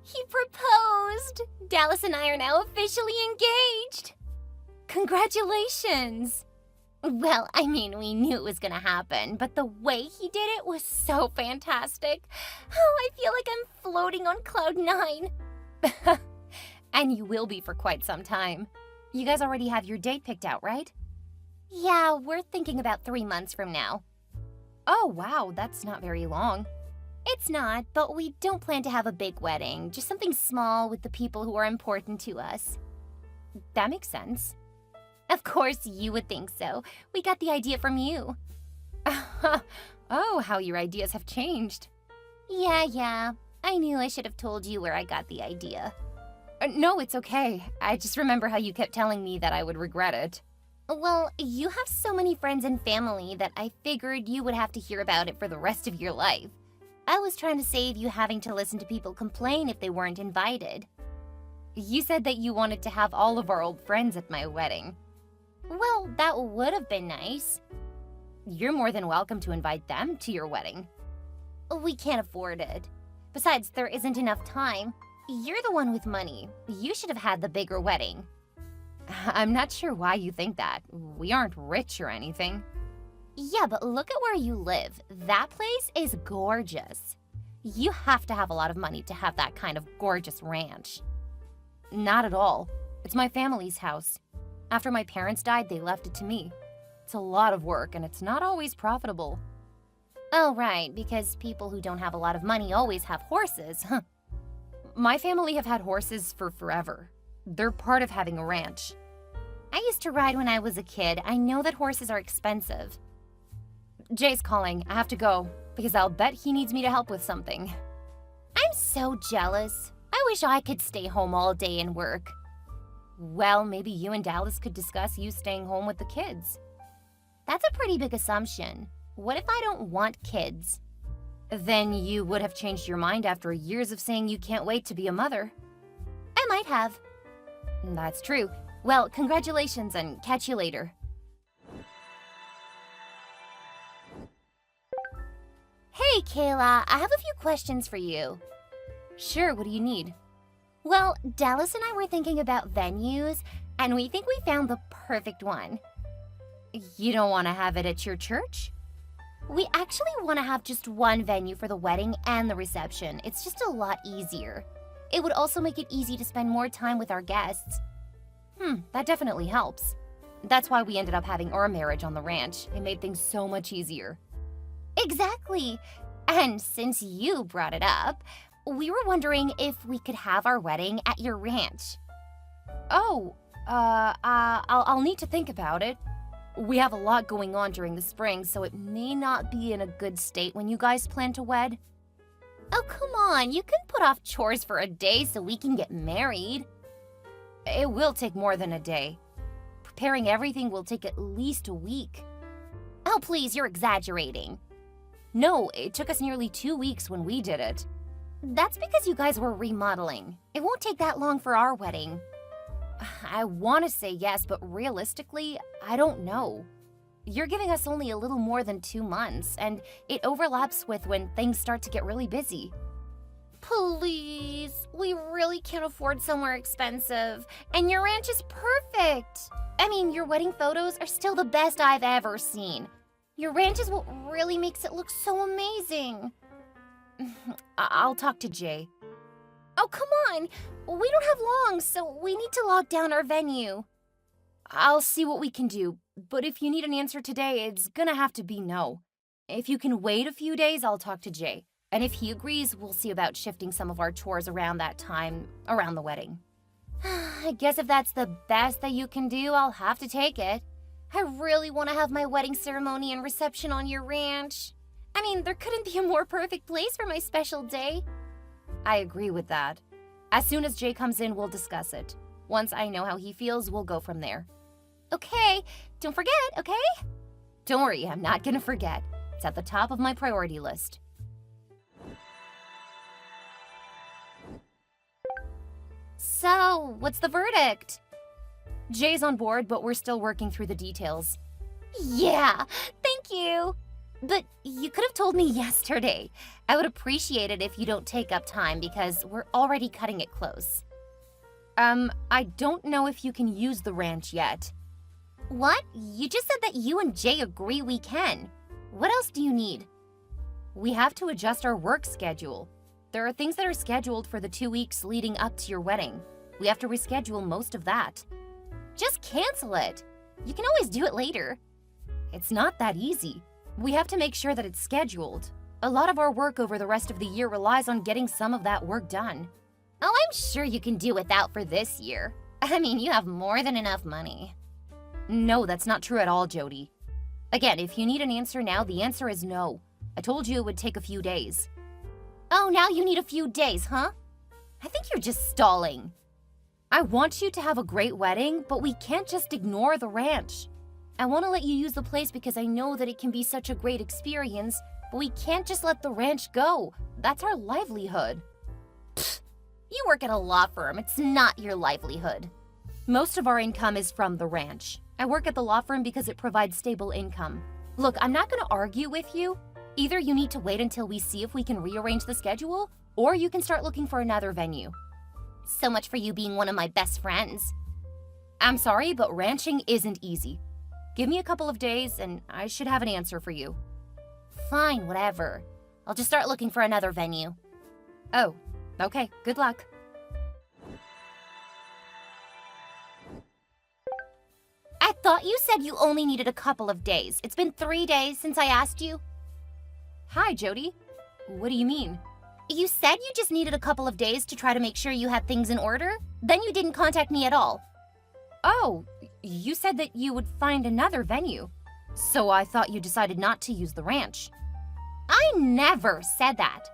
He proposed! Dallas and I are now officially engaged! Congratulations! Well, I mean, we knew it was gonna happen, but the way he did it was so fantastic. Oh, I feel like I'm floating on cloud 9. And you will be for quite some time. You guys already have your date picked out, right? Yeah, we're thinking about 3 months from now. Oh, wow, that's not very long. It's not, but we don't plan to have a big wedding, just something small with the people who are important to us. That makes sense. Of course you would think so. We got the idea from you. Oh, how your ideas have changed. Yeah. I knew I should have told you where I got the idea. No, it's okay. I just remember how you kept telling me that I would regret it. Well, you have so many friends and family that I figured you would have to hear about it for the rest of your life. I was trying to save you having to listen to people complain if they weren't invited. You said that you wanted to have all of our old friends at my wedding. Well, that would have been nice. You're more than welcome to invite them to your wedding. We can't afford it. Besides, there isn't enough time. You're the one with money. You should have had the bigger wedding. I'm not sure why you think that. We aren't rich or anything. Yeah, but look at where you live. That place is gorgeous. You have to have a lot of money to have that kind of gorgeous ranch. Not at all. It's my family's house. After my parents died, they left it to me. It's a lot of work, and it's not always profitable. Oh, right, because people who don't have a lot of money always have horses. My family have had horses for forever. They're part of having a ranch. I used to ride when I was a kid. I know that horses are expensive. Jay's calling. I have to go, because I'll bet he needs me to help with something. I'm so jealous. I wish I could stay home all day and work. Well, maybe you and Dallas could discuss you staying home with the kids. That's a pretty big assumption. What if I don't want kids? Then you would have changed your mind after years of saying you can't wait to be a mother. I might have. That's true. Well, congratulations and catch you later. Hey, Kayla, I have a few questions for you. Sure, what do you need? Well, Dallas and I were thinking about venues, and we think we found the perfect one. You don't want to have it at your church? We actually want to have just one venue for the wedding and the reception. It's just a lot easier. It would also make it easy to spend more time with our guests. That definitely helps. That's why we ended up having our marriage on the ranch. It made things so much easier. Exactly. And since you brought it up, we were wondering if we could have our wedding at your ranch. Oh, I'll need to think about it. We have a lot going on during the spring, so it may not be in a good state when you guys plan to wed. Oh, come on. You can put off chores for a day so we can get married. It will take more than a day. Preparing everything will take at least a week. Oh, please, you're exaggerating. No, it took us nearly 2 weeks when we did it. That's because you guys were remodeling. It won't take that long for our wedding. I want to say yes, but realistically, I don't know. You're giving us only a little more than 2 months, and it overlaps with when things start to get really busy. Please, we really can't afford somewhere expensive, and your ranch is perfect. I mean, your wedding photos are still the best I've ever seen. Your ranch is what really makes it look so amazing. I'll talk to Jay. Oh, come on. We don't have long, so we need to lock down our venue. I'll see what we can do, but if you need an answer today, it's gonna have to be no. If you can wait a few days, I'll talk to Jay. And if he agrees, we'll see about shifting some of our chores around that time, around the wedding. I guess if that's the best that you can do, I'll have to take it. I really want to have my wedding ceremony and reception on your ranch. I mean, there couldn't be a more perfect place for my special day. I agree with that. As soon as Jay comes in, we'll discuss it. Once I know how he feels, we'll go from there. Okay, don't forget, okay? Don't worry, I'm not gonna forget. It's at the top of my priority list. So, what's the verdict? Jay's on board, but we're still working through the details. Yeah, thank you. But you could have told me yesterday. I would appreciate it if you don't take up time because we're already cutting it close. I don't know if you can use the ranch yet. What? You just said that you and Jay agree we can. What else do you need? We have to adjust our work schedule. There are things that are scheduled for the 2 weeks leading up to your wedding. We have to reschedule most of that. Just cancel it. You can always do it later. It's not that easy. We have to make sure that it's scheduled. A lot of our work over the rest of the year relies on getting some of that work done. Oh, I'm sure you can do without for this year. I mean, you have more than enough money. No, that's not true at all, Jody. Again, if you need an answer now, the answer is no. I told you it would take a few days. Oh, now you need a few days, huh? I think you're just stalling. I want you to have a great wedding, but we can't just ignore the ranch. I want to let you use the place because I know that it can be such a great experience, but we can't just let the ranch go. That's our livelihood. Pfft, you work at a law firm. It's not your livelihood. Most of our income is from the ranch. I work at the law firm because it provides stable income. Look, I'm not going to argue with you. Either you need to wait until we see if we can rearrange the schedule, or you can start looking for another venue. So much for you being one of my best friends. I'm sorry, but ranching isn't easy. Give me a couple of days and I should have an answer for you. Fine, whatever. I'll just start looking for another venue. Oh, okay, good luck. I thought you said you only needed a couple of days. It's been 3 days since I asked you. Hi, Jody. What do you mean? You said you just needed a couple of days to try to make sure you had things in order. Then you didn't contact me at all. Oh, you said that you would find another venue. So I thought you decided not to use the ranch. I never said that.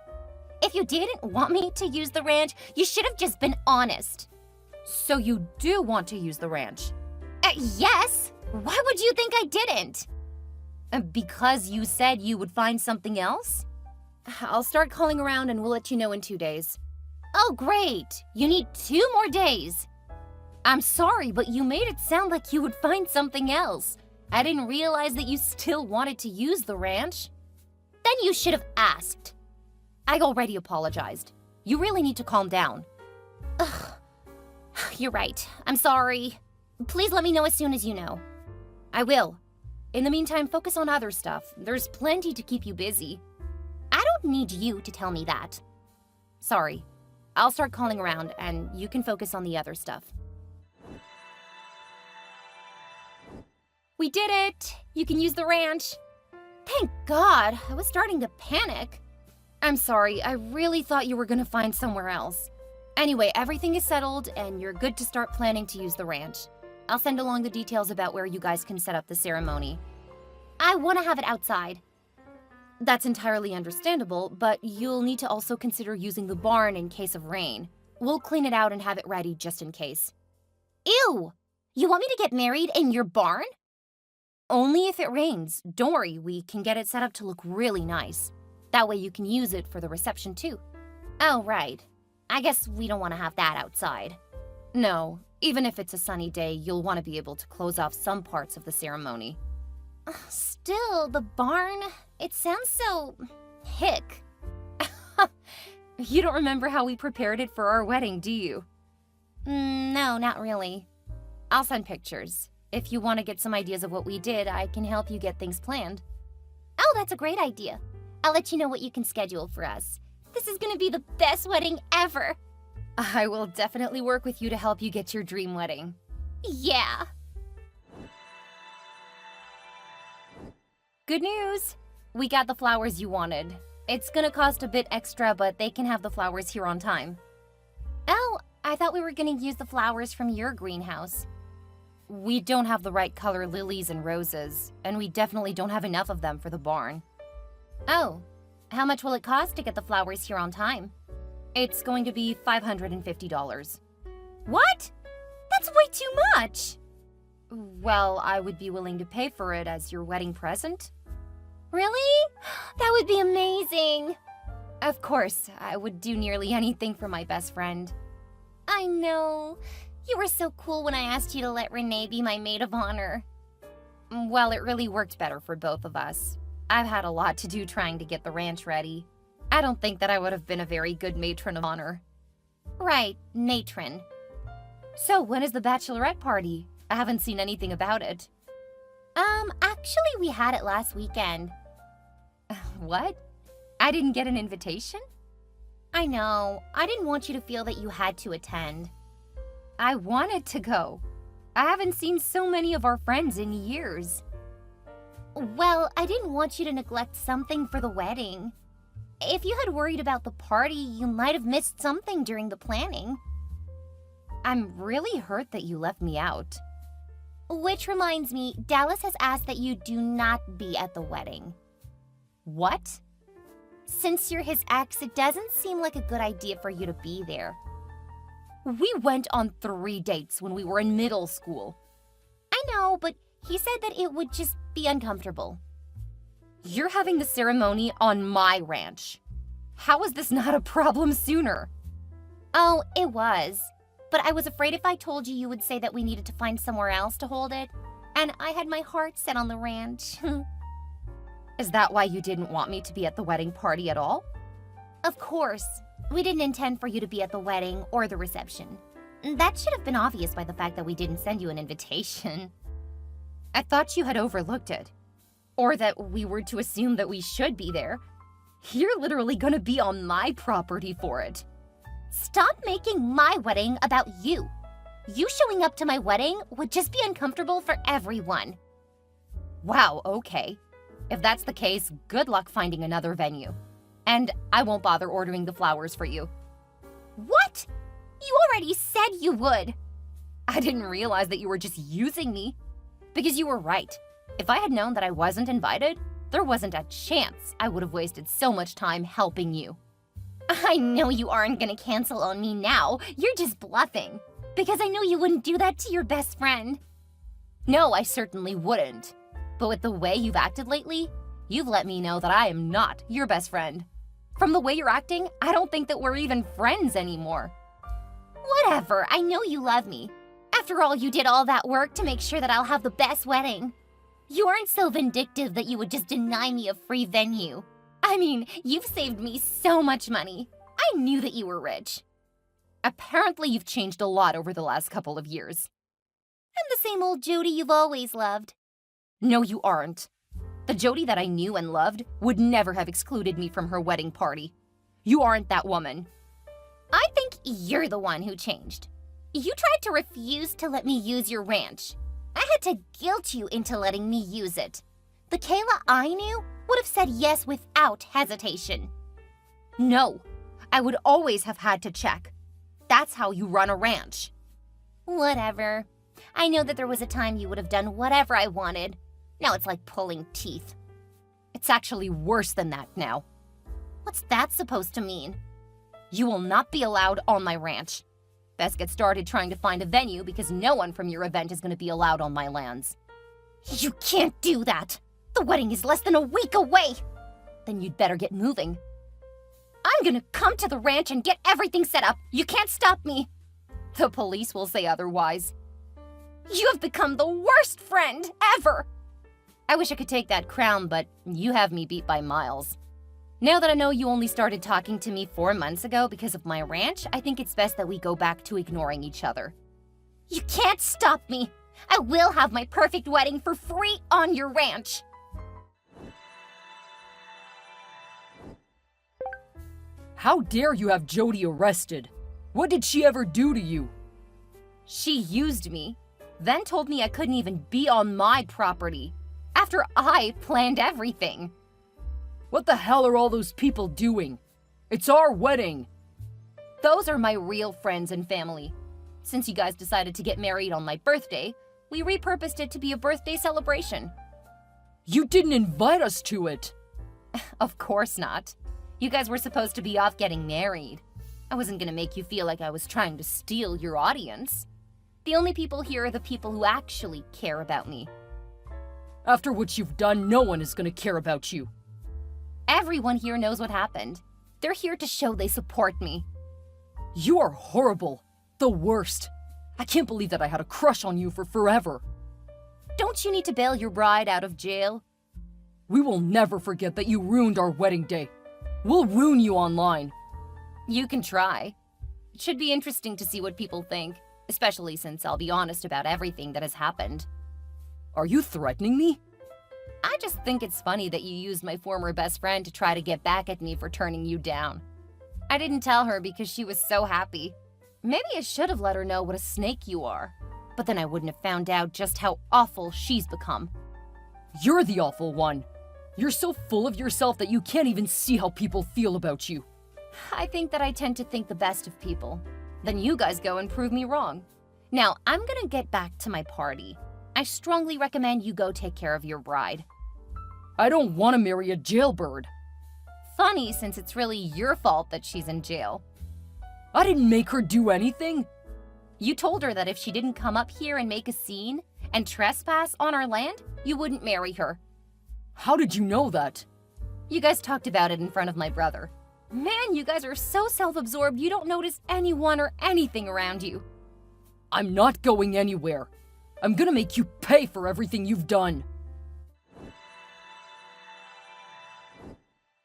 If you didn't want me to use the ranch, you should have just been honest. So you do want to use the ranch? Yes. Why would you think I didn't? Because you said you would find something else? I'll start calling around and we'll let you know in 2 days. Oh, great. You need 2 more days. I'm sorry, but you made it sound like you would find something else. I didn't realize that you still wanted to use the ranch. Then you should have asked. I already apologized. You really need to calm down. Ugh. You're right. I'm sorry. Please let me know as soon as you know. I will. In the meantime, focus on other stuff. There's plenty to keep you busy. I don't need you to tell me that. Sorry. I'll start calling around and you can focus on the other stuff. We did it! You can use the ranch. Thank God! I was starting to panic. I'm sorry, I really thought you were gonna find somewhere else. Anyway, everything is settled and you're good to start planning to use the ranch. I'll send along the details about where you guys can set up the ceremony. I want to have it outside. That's entirely understandable, but you'll need to also consider using the barn in case of rain. We'll clean it out and have it ready just in case. Ew! You want me to get married in your barn? Only if it rains. Don't worry, we can get it set up to look really nice. That way you can use it for the reception too. Oh, right. I guess we don't want to have that outside. No, even if it's a sunny day, you'll want to be able to close off some parts of the ceremony. Still, the barn, it sounds so hick. You don't remember how we prepared it for our wedding, do you? No, not really. I'll send pictures. If you want to get some ideas of what we did, I can help you get things planned. Oh, that's a great idea. I'll let you know what you can schedule for us. This is going to be the best wedding ever. I will definitely work with you to help you get your dream wedding. Yeah. Good news! We got the flowers you wanted. It's gonna cost a bit extra, but they can have the flowers here on time. Oh, I thought we were gonna use the flowers from your greenhouse. We don't have the right color lilies and roses, and we definitely don't have enough of them for the barn. Oh, how much will it cost to get the flowers here on time? It's going to be $550. What? That's way too much! Well, I would be willing to pay for it as your wedding present. Really? That would be amazing! Of course, I would do nearly anything for my best friend. I know. You were so cool when I asked you to let Renee be my maid of honor. Well, it really worked better for both of us. I've had a lot to do trying to get the ranch ready. I don't think that I would have been a very good matron of honor. Right, matron. So when is the bachelorette party? I haven't seen anything about it. Actually we had it last weekend. What? I didn't get an invitation? I know. I didn't want you to feel that you had to attend. I wanted to go. I haven't seen so many of our friends in years. Well, I didn't want you to neglect something for the wedding. If you had worried about the party, you might have missed something during the planning. I'm really hurt that you left me out. Which reminds me, Dallas has asked that you do not be at the wedding. What? Since you're his ex, it doesn't seem like a good idea for you to be there. We went on 3 dates when we were in middle school. I know, but he said that it would just be uncomfortable. You're having the ceremony on my ranch. How is this not a problem sooner? Oh, it was. But I was afraid if I told you, you would say that we needed to find somewhere else to hold it. And I had my heart set on the ranch. Is that why you didn't want me to be at the wedding party at all? Of course. We didn't intend for you to be at the wedding or the reception. That should have been obvious by the fact that we didn't send you an invitation. I thought you had overlooked it. Or that we were to assume that we should be there. You're literally gonna be on my property for it. Stop making my wedding about you. You showing up to my wedding would just be uncomfortable for everyone. Wow, okay. If that's the case, good luck finding another venue. And I won't bother ordering the flowers for you. What? You already said you would. I didn't realize that you were just using me. Because you were right. If I had known that I wasn't invited, there wasn't a chance I would have wasted so much time helping you. I know you aren't gonna cancel on me now. You're just bluffing. Because I know you wouldn't do that to your best friend. No, I certainly wouldn't. But with the way you've acted lately, you've let me know that I am not your best friend. From the way you're acting, I don't think that we're even friends anymore. Whatever, I know you love me. After all, you did all that work to make sure that I'll have the best wedding. You aren't so vindictive that you would just deny me a free venue. I mean, you've saved me so much money. I knew that you were rich. Apparently, you've changed a lot over the last couple of years. I'm the same old Jody you've always loved. No, you aren't. The Jody that I knew and loved would never have excluded me from her wedding party. You aren't that woman. I think you're the one who changed. You tried to refuse to let me use your ranch. I had to guilt you into letting me use it. The Kayla I knew would have said yes without hesitation. No, I would always have had to check. That's how you run a ranch. Whatever. I know that there was a time you would have done whatever I wanted. Now it's like pulling teeth. It's actually worse than that now. What's that supposed to mean? You will not be allowed on my ranch. Best get started trying to find a venue because no one from your event is going to be allowed on my lands. You can't do that. The wedding is less than a week away. Then you'd better get moving. I'm going to come to the ranch and get everything set up. You can't stop me. The police will say otherwise. You have become the worst friend ever. I wish I could take that crown, but you have me beat by miles. Now that I know you only started talking to me 4 months ago because of my ranch, I think it's best that we go back to ignoring each other. You can't stop me! I will have my perfect wedding for free on your ranch! How dare you have Jody arrested? What did she ever do to you? She used me, then told me I couldn't even be on my property, after I planned everything. What the hell are all those people doing? It's our wedding! Those are my real friends and family. Since you guys decided to get married on my birthday, we repurposed it to be a birthday celebration. You didn't invite us to it! Of course not. You guys were supposed to be off getting married. I wasn't gonna make you feel like I was trying to steal your audience. The only people here are the people who actually care about me. After what you've done, no one is gonna care about you. Everyone here knows what happened. They're here to show they support me. You are horrible. The worst. I can't believe that I had a crush on you for forever. Don't you need to bail your bride out of jail? We will never forget that you ruined our wedding day. We'll ruin you online. You can try. It should be interesting to see what people think, especially since I'll be honest about everything that has happened. Are you threatening me? I just think it's funny that you used my former best friend to try to get back at me for turning you down. I didn't tell her because she was so happy. Maybe I should have let her know what a snake you are. But then I wouldn't have found out just how awful she's become. You're the awful one. You're so full of yourself that you can't even see how people feel about you. I think that I tend to think the best of people. Then you guys go and prove me wrong. Now, I'm gonna get back to my party. I strongly recommend you go take care of your bride. I don't want to marry a jailbird. Funny, since it's really your fault that she's in jail. I didn't make her do anything. You told her that if she didn't come up here and make a scene and trespass on our land, you wouldn't marry her. How did you know that? You guys talked about it in front of my brother. Man, you guys are so self-absorbed you don't notice anyone or anything around you. I'm not going anywhere. I'm gonna make you pay for everything you've done.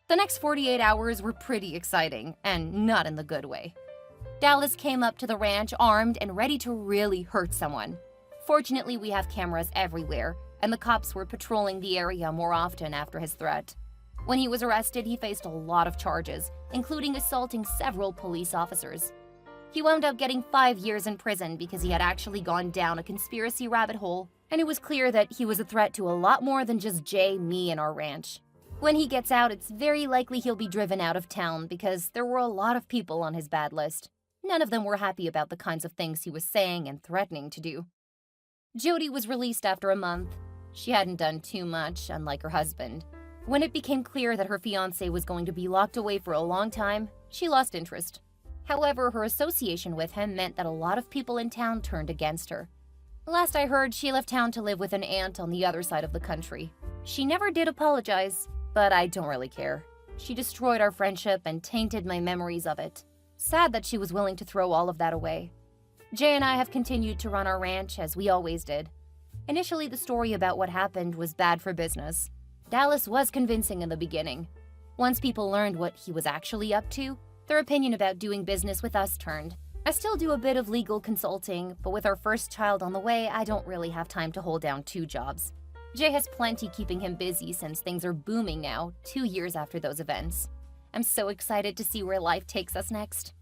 The next 48 hours were pretty exciting, and not in the good way. Dallas came up to the ranch armed and ready to really hurt someone. Fortunately, we have cameras everywhere, and the cops were patrolling the area more often after his threat. When he was arrested, he faced a lot of charges, including assaulting several police officers. He wound up getting 5 years in prison because he had actually gone down a conspiracy rabbit hole, and it was clear that he was a threat to a lot more than just Jay, me, and our ranch. When he gets out, it's very likely he'll be driven out of town because there were a lot of people on his bad list. None of them were happy about the kinds of things he was saying and threatening to do. Jody was released after a month. She hadn't done too much, unlike her husband. When it became clear that her fiancé was going to be locked away for a long time, she lost interest. However, her association with him meant that a lot of people in town turned against her. Last I heard, she left town to live with an aunt on the other side of the country. She never did apologize, but I don't really care. She destroyed our friendship and tainted my memories of it. Sad that she was willing to throw all of that away. Jay and I have continued to run our ranch as we always did. Initially, the story about what happened was bad for business. Dallas was convincing in the beginning. Once people learned what he was actually up to, their opinion about doing business with us turned. I still do a bit of legal consulting, but with our first child on the way, I don't really have time to hold down 2 jobs. Jay has plenty keeping him busy since things are booming now, 2 years after those events. I'm so excited to see where life takes us next.